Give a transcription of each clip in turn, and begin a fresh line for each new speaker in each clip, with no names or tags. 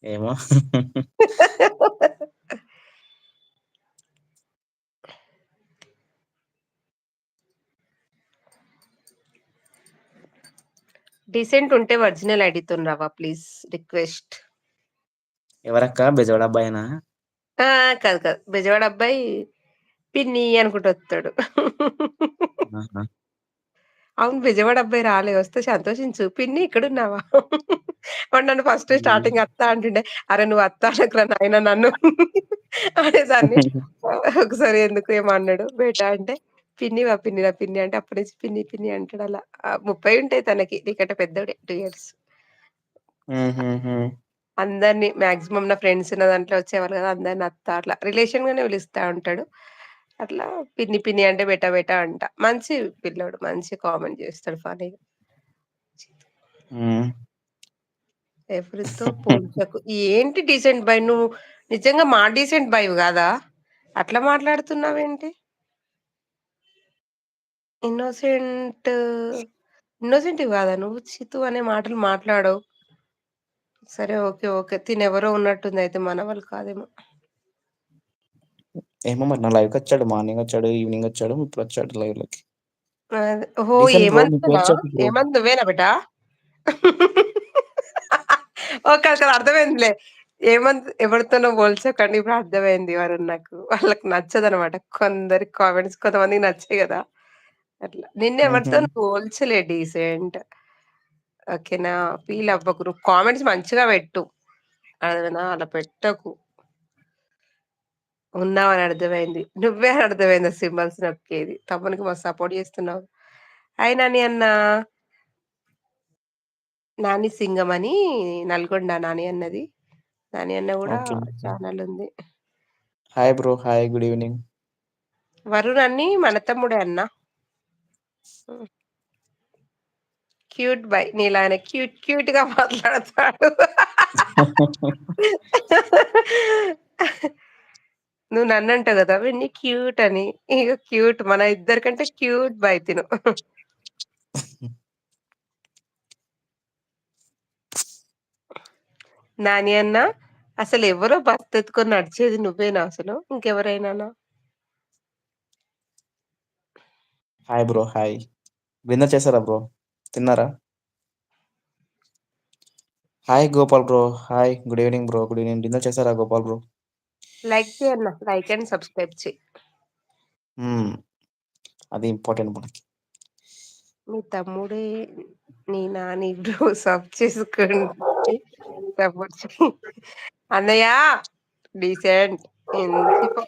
ఏమో.
డీసెంట్ ఉంటే ఒరిజినల్ ఐడితోని రావా ప్లీజ్ రిక్వెస్ట్.
ఎవరక్క బెజవాడ అబ్బాయేనా?
కాదు కాదు. బెజవాడ అబ్బాయి పిన్ని అనుకుంటూ వస్తాడు.
ఆహా!
అవును. బెజవాడ అబ్బాయి రాలే. వస్తే సంతోషించు. పిన్ని ఇక్కడున్నావా? వాడు నన్ను ఫస్ట్
హ్మ్.
స్టార్టింగ్ అత్త అంటుండే. అరె నువ్వు అత్త అనకురా నాయన నన్ను అనేదాన్ని. ఒకసారి ఎందుకు ఏమో అన్నాడు. బేటా అంటే పిన్నివా పిన్నిరా పిన్ని అంటే అప్పటి నుంచి పిన్ని పిన్ని అంటాడు అలా. 30 ఉంటాయి తనకి. నీకంటే పెద్దోడే 2 ఇయర్స్.
హుహుహు.
అందరిని మాక్సిమం నా ఫ్రెండ్స్ ఉన్న దాంట్లో వచ్చేవాళ్ళు కదా! అందరిని అత్త అట్లా రిలేషన్‌గానే పిలుస్తా ఉంటాడు. అట్లా పిన్ని పిన్ని అంటే బేటా బేటా అంట. మంచి పిల్లోడు. మంచి కామెంట్ చేస్తాడు ఫన్నీగా.
హ్మ్.
ఎవరితో పోల్చకు. ఏంటి డీసెంట్ బాయ్ నువ్వు నిజంగా మా డీసెంట్ బాయ్‌వి గాదా? అట్లా మాట్లాడుతున్నావేంటి? ఇన్నోసెంట్ ఇన్నోసెంట్‌వి గాదా నువ్వు? చితు అనే మాటలు మాట్లాడవు. సరే. ఓకే. ఓకే. తినెవరో ఉన్నట్టుంది అయితే మన వాళ్ళు కాదేమో.
ఏమో మరి నా లైవ్‌కొచ్చాడు. మార్నింగొచ్చాడు, ఈవినింగొచ్చాడు, ఇప్పుడొచ్చాడు లైవ్‌లోకి.
అదే. ఓహో!
డీసెంట్ బ్రో నీ పేరు
ఏమంతనా?
చెప్పు బ్రో.
ఏమంత్ నువ్వేనా బేటా? ఓకే. కాదు. కాదు. అర్థమైందిలే. ఎవరితోనో పోల్చకండి. ఇప్పుడు అర్థమైంది వరుణ్ నాకు. వాళ్ళకి నచ్చదనమాట. కొందరి కామెంట్స్ కొంతమందికి నచ్చాయి గదా! అట్లా.
హుహు.
నిన్నెవరితోని పోల్చలే డీసెంట్. ఓకేనా? ఫీల్ అవ్వకు. నువ్వు కామెంట్స్ మంచిగా పెట్టు. అర్థమైందా? అలా పెట్టకు. ఉన్నావని అర్థమైంది. నువ్వే అని అర్థమైంది ఆ సింబల్స్ నొక్కేది. తమ్మునికి మస్తు సపోర్ట్ చేస్తున్నావు. హాయ్ నాని అన్న. నాని సింగం అని నల్గొండ నాని అన్నది. నాని అన్న గూడా
ఓకే. ఓకే.
ఛానెల్ ఉంది.
Hi bro. Hi. Good evening.
Varun అన్ని మన తమ్ముడే అన్న. హ్మ్. Cute boy. నీలానే క్యూట్ క్యూట్‌గా మాట్లాడతాడు. నువ్వు నన్నంటావు గదా! విన్ని క్యూట్ అని. ఇగ క్యూట్ మన ఇద్దరికంటే క్యూట్ బాయ్ తిను. నాని అన్న అసలెవరో బస్తెత్తుకొని నడిచేది నువ్వేనా అసలు? ఇంకెవరైనానా?
Hi bro. హాయ్. డిన్నర్ చేసారా బ్రో? తిన్నారా? Hi Gopal bro. Hi. Good evening bro. Good evening. Dinner చేసారా గోపాల్ బ్రో?
లైక్ చెయ్ అన్న. లైక్ అండ్ సబ్స్క్రైబ్ చెయి.
హ్మ్. అది ఇంపార్టెంట్ మనకి.
మీ తమ్ముడే నీ నాని బ్రో సబ్ చేసుకోండి. సపోర్ట్ చెయి. అన్నయ్య డీసెంట్. ఇంటిపో.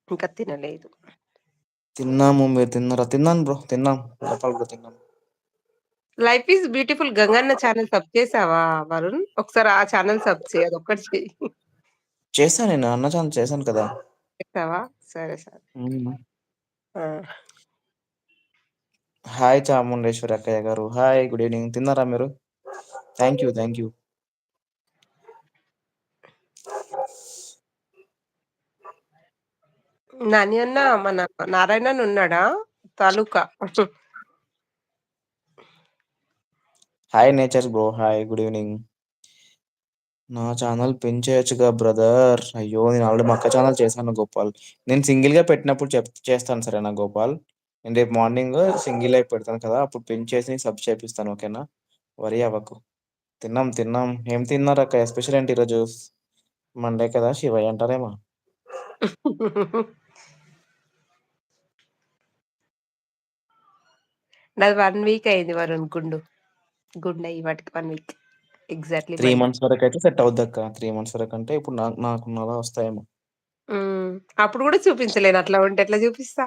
ఇంకా తినలేదు.
తిన్నాము. మీరు తిన్నారా? తిన్నాను బ్రో. తిన్నాం. గోపాల్ బ్రో తిన్నాం.
Life is beautiful Ganganna channel sub చేసావా వరుణ్? ఒకసారి ఆ ఛానెల్ సబ్ చెయి. అదొక్కటి చెయి.
చేశా నేను. అన్న ఛానెల్ చేశాను కదా!
చేసావా? సరే. సరే.
హ్మ్.
ఆ!
హాయ్ చాముండేశ్వరి అక్కయ్య గారు. హాయ్. Good evening. తిన్నారా మీరు? Thank you. Thank you.
Nani అన్న మన నారాయణన్ ఉన్నాడా? తాలూకా.
Hi natures bro. Hi. Good evening. నా ఛానెల్ పిన్ చేయొచ్చుగా బ్రదర్. అయ్యో! నేను ఆల్రెడీ మా అక్క ఛానెల్ చేశాను గోపాల్. నేను సింగిల్‌గా పెట్టినప్పుడు చేస్తాను సరేనా గోపాల్? నేను రేపు మార్నింగ్ సింగిల్ లైవ్ పెడతాను కదా! అప్పుడు పిన్ చేసి సబ్ చేపిస్తాను ఓకేనా? వరీ అవ్వకు. తిన్నాం. తిన్నాం. ఏం తిన్నారక్క? స్పెషల్ ఏంటి ఈరోజు? మండే కదా! శివయ్య అంటారేమో.
నాది 1 వీక్ అయింది వరుణ్ గుండె వాటికి 1 వీక్. Exactly
3
Monday.
మంత్స్ వరకైతే సెట్ అవుద్దక్క. 3 మంత్స్ వరకంటే ఇప్పుడు నాకున్నలా వస్తాయేమో.
హ్మ్. అప్పుడు గూడా చూపించలేను. అట్లా ఉంటే ఎట్లా చూపిస్తా?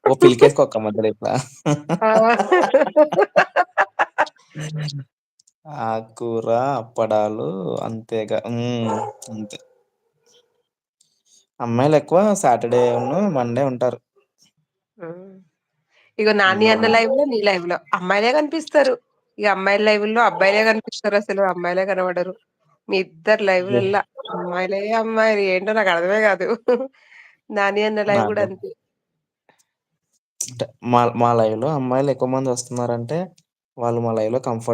ఓ పిలికేసుకో అక్క మధ్యలో ఇట్లా.
ఆ!
ఆకుకూర, అప్పడాలు అంతేగా. హ్మ్. అంతే. అమ్మాయిలెక్కువ సాటర్‌డేను, మండే ఉంటారు.
హ్మ్. ఇగో నాని అన్న
హ్మ్.
లైవ్‌లో, నీ లైవ్‌లో అమ్మాయిలే కనిపిస్తారు. ఇగ అమ్మాయిల లైవ్‌ల్లో అబ్బాయిలే కనిపిస్తారసలు. అమ్మాయిలే కనపడరు. మీ ఇద్దరి
అదే.
లైవ్‌లల్ల అమ్మాయిలే అమ్మాయిలు ఏంటో నాకు అర్థమే కాదు. నాని అన్న లైవ్ గూడా
నాకు
అంతే.
అంటే మా మా లైవ్‌లో అమ్మాయిలు ఎక్కువ మంది వస్తున్నారంటే, వాళ్ళు మా లైవ్‌లో కంఫర్ట్